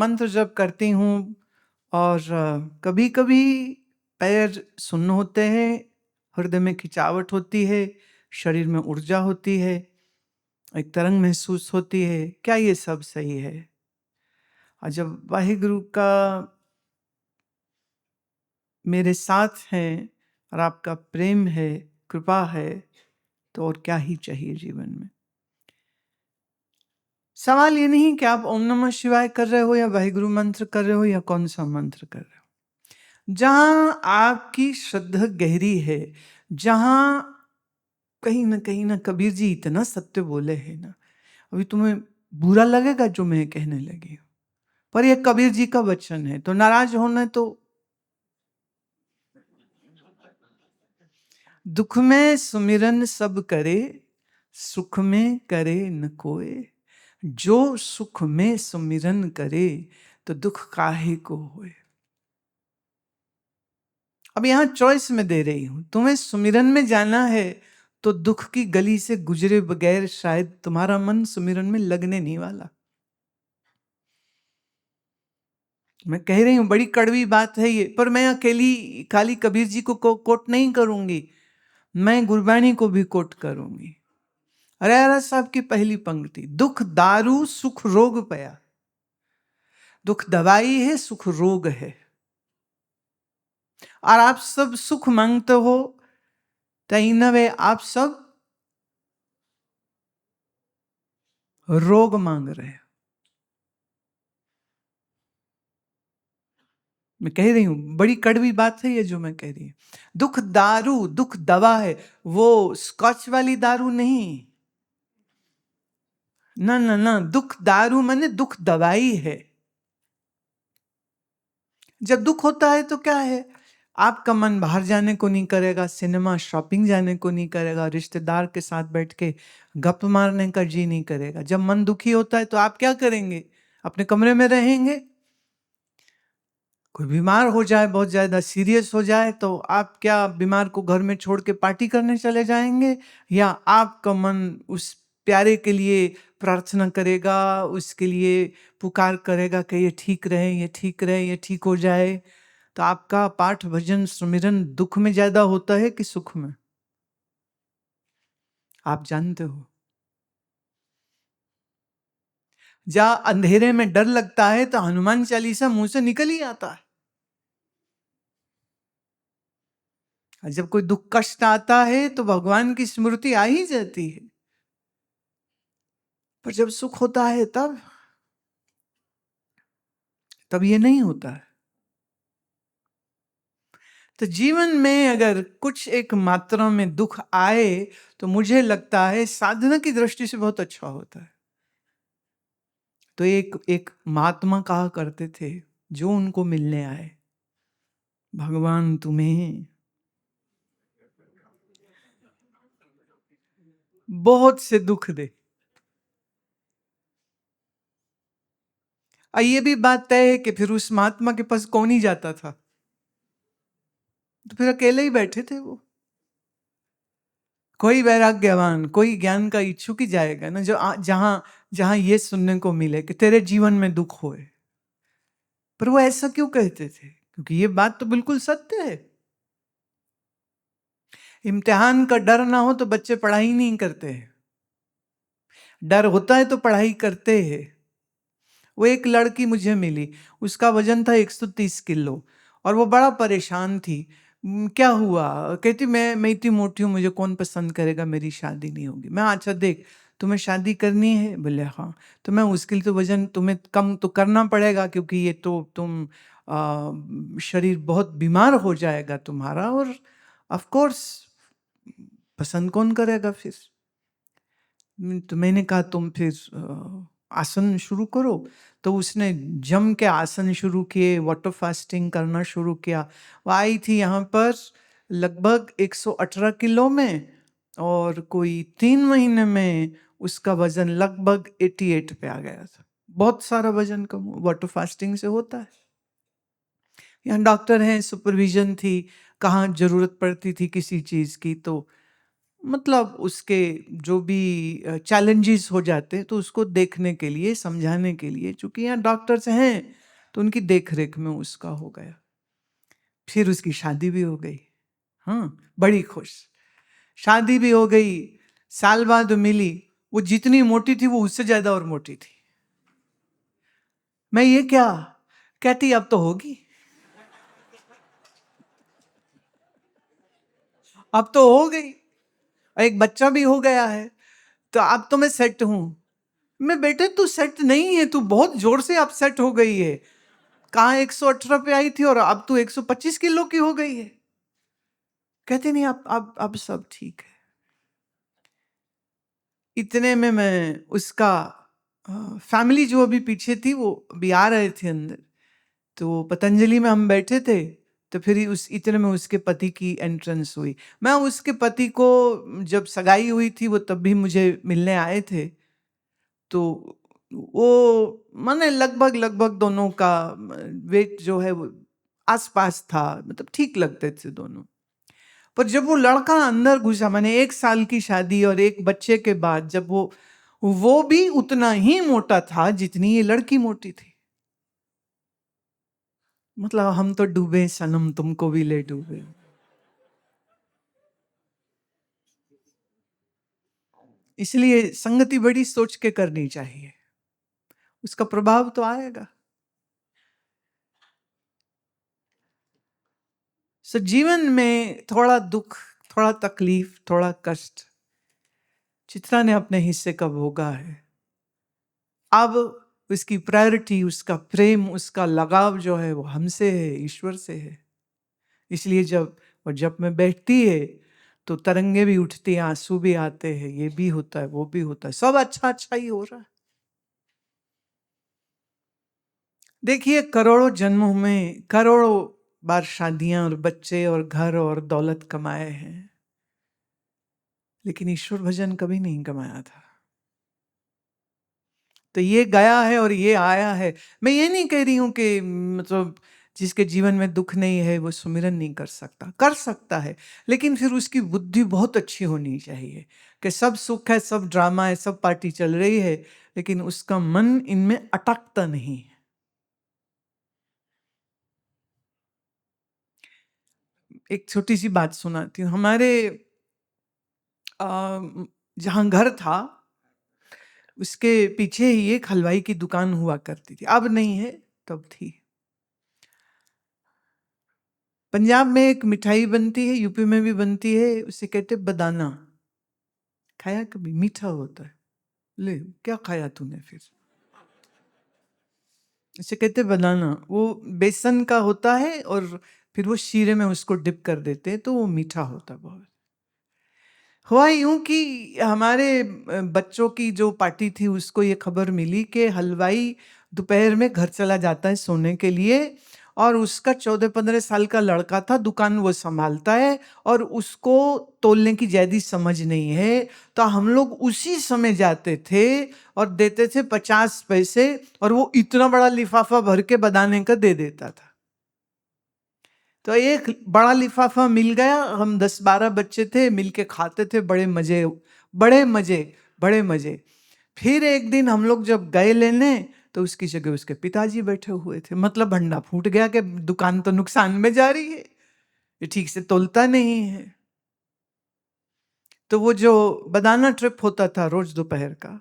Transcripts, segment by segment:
मंत्र जप करती हूँ और कभी कभी पैर सुन्न होते हैं, हृदय में खिंचावट होती है, शरीर में ऊर्जा होती है, एक तरंग महसूस होती है। क्या ये सब सही है? और जब वाहिगुरु का मेरे साथ है और आपका प्रेम है, कृपा है, तो और क्या ही चाहिए जीवन में। सवाल ये नहीं कि आप ओम नमः शिवाय कर रहे हो या वाहिगुरु मंत्र कर रहे हो या कौन सा मंत्र कर रहे हो। जहां आपकी श्रद्धा गहरी है, जहां कहीं ना कबीर जी इतना सत्य बोले हैं ना, अभी तुम्हें बुरा लगेगा जो मैं कहने लगी हूं, पर यह कबीर जी का वचन है, तो नाराज होना तो। दुख में सुमिरन सब करे, सुख में करे न कोय। जो सुख में सुमिरन करे, तो दुख काहे को होए। अब यहां चॉइस में दे रही हूं, तुम्हें सुमिरन में जाना है तो दुख की गली से गुजरे बगैर शायद तुम्हारा मन सुमिरन में लगने नहीं वाला। मैं कह रही हूं, बड़ी कड़वी बात है ये, पर मैं अकेली खाली कबीर जी को कोट नहीं करूंगी, मैं गुरबाणी को भी कोट करूंगी। हरिहर साहब की पहली पंक्ति, दुख दारू सुख रोग पया। दुख दवाई है, सुख रोग है। और आप सब सुख मांगते हो, तईनवे आप सब रोग मांग रहे हो। मैं कह रही हूं, बड़ी कड़वी बात है ये जो मैं कह रही हूं। दुख दारू, दुख दवा है, वो स्कॉच वाली दारू नहीं। ना ना ना, दुख दारू माने दुख दवाई है। जब दुख होता है तो क्या है, आपका मन बाहर जाने को नहीं करेगा, सिनेमा शॉपिंग जाने को नहीं करेगा, रिश्तेदार के साथ बैठ के गप मारने का जी नहीं करेगा। जब मन दुखी होता है तो आप क्या करेंगे? अपने कमरे में रहेंगे। कोई बीमार हो जाए, बहुत ज्यादा सीरियस हो जाए, तो आप क्या बीमार को घर में छोड़ के पार्टी करने चले जाएंगे? या आपका मन उस प्यारे के लिए प्रार्थना करेगा, उसके लिए पुकार करेगा कि ये ठीक रहे, ये ठीक रहे, ये ठीक हो जाए। तो आपका पाठ भजन सुमिरन दुख में ज्यादा होता है कि सुख में? आप जानते हो। जहां अंधेरे में डर लगता है तो हनुमान चालीसा मुंह से निकल ही आता है। जब कोई दुख कष्ट आता है तो भगवान की स्मृति आ ही जाती है। पर जब सुख होता है तब ये नहीं होता है। तो जीवन में अगर कुछ एक मात्रा में दुख आए तो मुझे लगता है साधना की दृष्टि से बहुत अच्छा होता है। तो एक एक महात्मा कहा करते थे, जो उनको मिलने आए, भगवान तुम्हें बहुत से दुख दे। ये भी बात तय है कि फिर उस महात्मा के पास कौन ही जाता था, तो फिर अकेले ही बैठे थे वो। कोई वैराग्यवान, कोई ज्ञान का इच्छुक ही जाएगा ना, जो जहां जहां ये सुनने को मिले कि तेरे जीवन में दुख होए। पर वो ऐसा क्यों कहते थे? क्योंकि ये बात तो बिल्कुल सत्य है। इम्तिहान का डर ना हो तो बच्चे पढ़ाई नहीं करते हैं, डर होता है तो पढ़ाई करते हैं। वो एक लड़की मुझे मिली, उसका वजन था 130 किलो और वो बड़ा परेशान थी। क्या हुआ? कहती मैं इतनी मोटी हूँ, मुझे कौन पसंद करेगा, मेरी शादी नहीं होगी। मैं अच्छा देख, तुम्हें शादी करनी है? बोले हाँ। तो मैं उसके लिए तो वजन तुम्हें कम तो करना पड़ेगा, क्योंकि ये तो तुम शरीर बहुत बीमार हो जाएगा तुम्हारा, और ऑफ कोर्स पसंद कौन करेगा फिर। तो मैंने कहा तुम फिर आसन शुरू करो। तो उसने जम के आसन शुरू किए, वाटर फास्टिंग करना शुरू किया। वो आई थी यहाँ पर लगभग 118 किलो में, और कोई 3 महीने में उसका वजन लगभग 88 पे आ गया था। बहुत सारा वजन कम वाटर फास्टिंग से होता है। यहाँ डॉक्टर हैं, सुपरविजन थी, कहाँ जरूरत पड़ती थी किसी चीज की तो मतलब उसके जो भी चैलेंजेस हो जाते हैं तो उसको देखने के लिए, समझाने के लिए, चूंकि यहाँ डॉक्टर्स हैं तो उनकी देख रेख में उसका हो गया। फिर उसकी शादी भी हो गई। हाँ, बड़ी खुश। शादी भी हो गई, साल बाद मिली, वो जितनी मोटी थी वो उससे ज्यादा और मोटी थी। मैं ये क्या, कहती अब तो होगी, अब तो हो गई, एक बच्चा भी हो गया है, तो अब तो मैं सेट हूं। मैं, बेटे तू सेट नहीं है, तू बहुत जोर से अपसेट हो गई है। कहाँ 118 पे आई थी और अब तू 125 किलो की हो गई है। कहते नहीं, अब सब ठीक है। इतने में मैं उसका फैमिली जो अभी पीछे थी वो अभी आ रहे थे अंदर, तो पतंजलि में हम बैठे थे, तो फिर उस इतने में उसके पति की एंट्रेंस हुई। मैं उसके पति को, जब सगाई हुई थी वो तब भी मुझे मिलने आए थे, तो वो माने लगभग लगभग दोनों का वेट जो है वो आसपास था, मतलब ठीक लगते थे दोनों। पर जब वो लड़का अंदर घुसा, मैंने 1 साल की शादी और एक बच्चे के बाद, जब वो भी उतना ही मोटा था जितनी ये लड़की मोटी थी। मतलब हम तो डूबे सनम, तुमको भी ले डूबे। इसलिए संगति बड़ी सोच के करनी चाहिए, उसका प्रभाव तो आएगा। सो जीवन में थोड़ा दुख, थोड़ा तकलीफ, थोड़ा कष्ट चित्रा ने अपने हिस्से का भोगा है। अब उसकी प्रायोरिटी, उसका प्रेम, उसका लगाव जो है वो हमसे है, ईश्वर से है। इसलिए जब मैं बैठती है तो तरंगे भी उठती हैं, आंसू भी आते हैं, ये भी होता है, वो भी होता है, सब अच्छा अच्छा ही हो रहा है। देखिए, करोड़ों जन्मों में करोड़ों बार शादियां और बच्चे और घर और दौलत कमाए हैं, लेकिन ईश्वर भजन कभी नहीं कमाया था। तो ये गया है और ये आया है। मैं ये नहीं कह रही हूं कि मतलब जिसके जीवन में दुख नहीं है वो सुमिरन नहीं कर सकता, कर सकता है, लेकिन फिर उसकी बुद्धि बहुत अच्छी होनी चाहिए कि सब सुख है, सब ड्रामा है, सब पार्टी चल रही है, लेकिन उसका मन इनमें अटकता नहीं है। एक छोटी सी बात सुनाती हूँ। हमारे जहाँ घर था उसके पीछे ही एक हलवाई की दुकान हुआ करती थी, अब नहीं है, तब थी। पंजाब में एक मिठाई बनती है, यूपी में भी बनती है, उसे कहते बदाना। खाया कभी? मीठा होता है। ले, क्या खाया तूने फिर? इसे कहते बनाना। वो बेसन का होता है और फिर वो शीरे में उसको डिप कर देते हैं, तो वो मीठा होता है बहुत। हुआ यूं कि हमारे बच्चों की जो पार्टी थी उसको ये खबर मिली कि हलवाई दोपहर में घर चला जाता है सोने के लिए, और उसका 14-15 साल का लड़का था, दुकान वो संभालता है, और उसको तोलने की ज्यादा समझ नहीं है। तो हम लोग उसी समय जाते थे और देते थे 50 पैसे, और वो इतना बड़ा लिफाफा भर के बनाने का दे देता था। तो एक बड़ा लिफाफा मिल गया, हम 10-12 बच्चे थे, मिलके खाते थे, बड़े मजे, बड़े मजे, बड़े मजे। फिर एक दिन हम लोग जब गए लेने, तो उसकी जगह उसके पिताजी बैठे हुए थे। मतलब भंडा फूट गया कि दुकान तो नुकसान में जा रही है, ये ठीक से तोलता नहीं है। तो वो जो बनाना ट्रिप होता था रोज दोपहर का,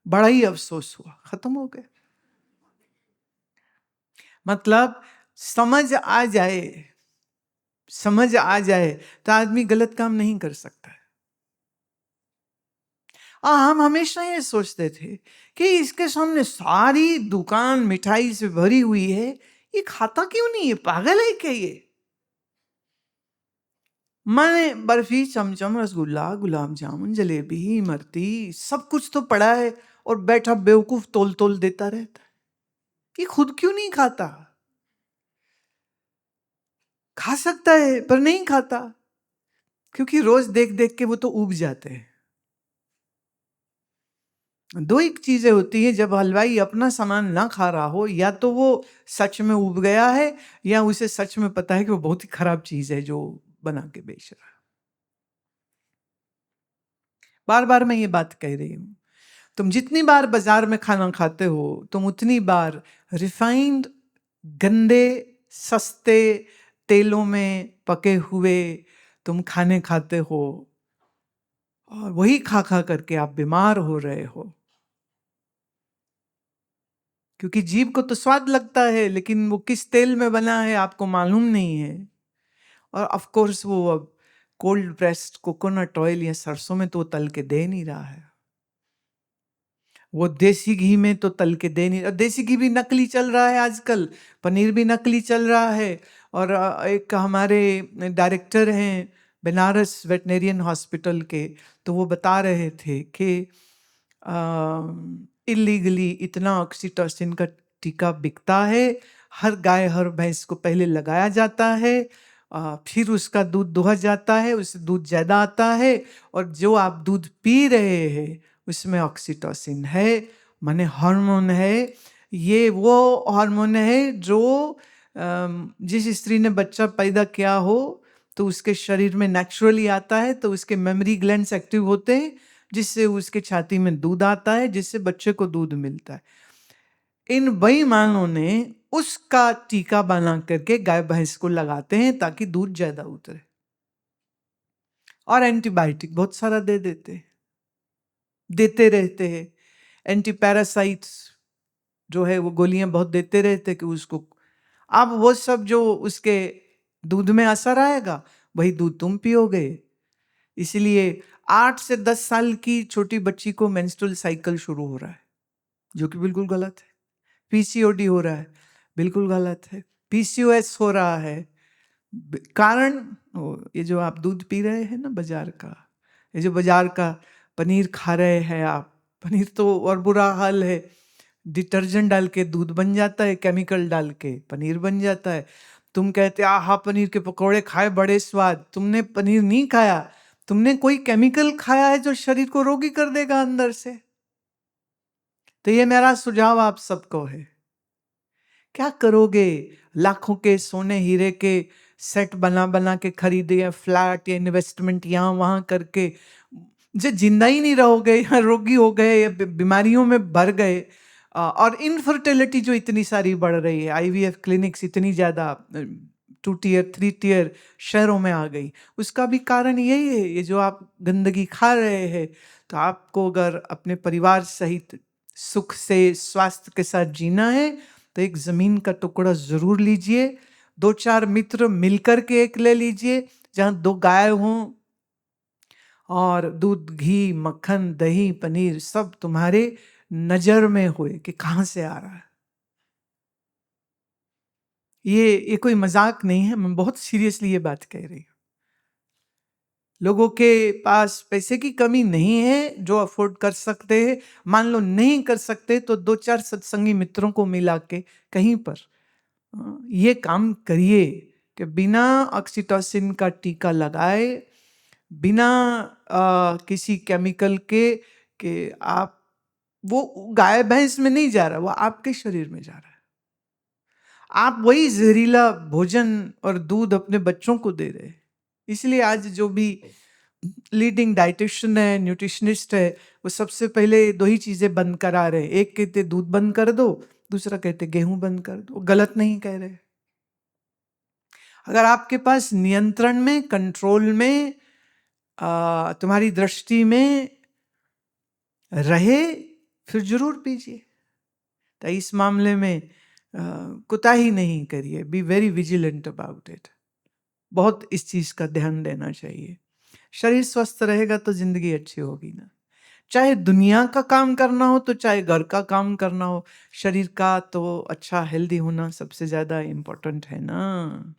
बड़ा ही अफसोस हुआ, खत्म हो गया। मतलब समझ आ जाए, समझ आ जाए तो आदमी गलत काम नहीं कर सकता है। हम हमेशा ये सोचते थे कि इसके सामने सारी दुकान मिठाई से भरी हुई है, ये खाता क्यों नहीं है, पागल है क्या ये? मैंने बर्फी, चमचम, रसगुल्ला, गुलाब जामुन, जलेबी, इमरती, सब कुछ तो पड़ा है, और बैठा बेवकूफ तोल तोल देता रहता है। ये खुद क्यों नहीं खाता? खा सकता है पर नहीं खाता, क्योंकि रोज देख देख के वो तो उब जाते हैं। दो एक चीजें होती है, जब हलवाई अपना सामान ना खा रहा हो, या तो वो सच में उब गया है, या उसे सच में पता है कि वो बहुत ही खराब चीज है जो बना के बेच रहा है। बार बार मैं ये बात कह रही हूँ। तुम जितनी बार बाजार में खाना खाते हो, तुम उतनी बार रिफाइंड, गंदे, सस्ते तेलों में पके हुए तुम खाने खाते हो, और वही खा खा करके आप बीमार हो रहे हो। क्योंकि जीभ को तो स्वाद लगता है, लेकिन वो किस तेल में बना है आपको मालूम नहीं है। और ऑफ कोर्स वो अब कोल्ड प्रेस्ड कोकोनट ऑयल या सरसों में तो तल के दे नहीं रहा है, वो देसी घी में तो तल के दे नहीं। देसी घी भी नकली चल रहा है आजकल, पनीर भी नकली चल रहा है। और एक हमारे डायरेक्टर हैं बनारस वेटनेरियन हॉस्पिटल के, तो वो बता रहे थे कि इलीगली इतना ऑक्सीटोसिन का टीका बिकता है। हर गाय हर भैंस को पहले लगाया जाता है, फिर उसका दूध दुहा जाता है, उससे दूध ज़्यादा आता है, और जो आप दूध पी रहे हैं उसमें ऑक्सीटोसिन है, माने हार्मोन है। ये वो हार्मोन है जो जिस स्त्री ने बच्चा पैदा किया हो तो उसके शरीर में नेचुरली आता है, तो उसके मेमोरी ग्लैंड्स एक्टिव होते हैं, जिससे उसके छाती में दूध आता है, जिससे बच्चे को दूध मिलता है। इन बेईमानों ने उसका टीका बना करके गाय भैंस को लगाते हैं ताकि दूध ज्यादा उतरे, और एंटीबायोटिक बहुत सारा देते रहते हैं। एंटी पैरासाइट्स जो है वो गोलियां बहुत देते रहते कि उसको, अब वो सब जो उसके दूध में असर आएगा वही दूध तुम पियोगे। इसलिए 8 से 10 साल की छोटी बच्ची को मेंस्ट्रुअल साइकिल शुरू हो रहा है, जो कि बिल्कुल गलत है। पीसीओडी हो रहा है, बिल्कुल गलत है। पीसीओएस हो रहा है, कारण ये जो आप दूध पी रहे हैं ना बाजार का, ये जो बाजार का पनीर खा रहे हैं आप, पनीर तो और बुरा हाल है। डिटर्जेंट डाल के दूध बन जाता है, केमिकल डाल के पनीर बन जाता है। तुम कहते आहा पनीर के पकौड़े खाए बड़े स्वाद, तुमने पनीर नहीं खाया, तुमने कोई केमिकल खाया है जो शरीर को रोगी कर देगा अंदर से। तो ये मेरा सुझाव आप सबको है, क्या करोगे? लाखों के सोने हीरे के सेट बना बना के खरीदे, या फ्लैट या इन्वेस्टमेंट यहाँ वहां करके जो जिंदा ही नहीं रहोगे, या रोगी हो गए, या बीमारियों में भर गए। और इनफर्टिलिटी जो इतनी सारी बढ़ रही है, आईवीएफ क्लिनिक्स इतनी ज़्यादा 2 टियर 3 टियर शहरों में आ गई, उसका भी कारण यही है, ये जो आप गंदगी खा रहे हैं। तो आपको अगर अपने परिवार सहित सुख से स्वास्थ्य के साथ जीना है तो एक ज़मीन का टुकड़ा ज़रूर लीजिए, 2-4 मित्र मिलकर के एक ले लीजिए जहाँ 2 गाय हों, और दूध, घी, मक्खन, दही, पनीर सब तुम्हारे नजर में होए कि कहाँ से आ रहा है। ये कोई मजाक नहीं है, मैं बहुत सीरियसली ये बात कह रही हूँ। लोगों के पास पैसे की कमी नहीं है जो अफोर्ड कर सकते हैं। मान लो नहीं कर सकते तो 2-4 सत्संगी मित्रों को मिला के कहीं पर ये काम करिए कि बिना ऑक्सीटोसिन का टीका लगाए, बिना किसी केमिकल के आप, वो गाय भैंस में नहीं जा रहा, वो आपके शरीर में जा रहा है। आप वही जहरीला भोजन और दूध अपने बच्चों को दे रहे हैं। इसलिए आज जो भी लीडिंग डाइटिशियन है, न्यूट्रिशनिस्ट है, वो सबसे पहले 2 ही चीजें बंद करा रहे हैं। एक कहते दूध बंद कर दो, दूसरा कहते गेहूं बंद कर दो। गलत नहीं कह रहे। अगर आपके पास नियंत्रण में, कंट्रोल में, तुम्हारी दृष्टि में रहे, फिर जरूर पीजिए। तो इस मामले में कोताही नहीं करिए, be very vigilant about it. बहुत इस चीज का ध्यान देना चाहिए। शरीर स्वस्थ रहेगा तो जिंदगी अच्छी होगी ना। चाहे दुनिया का काम करना हो तो चाहे घर का काम करना हो, शरीर का तो अच्छा हेल्दी होना सबसे ज्यादा इम्पोर्टेंट है ना।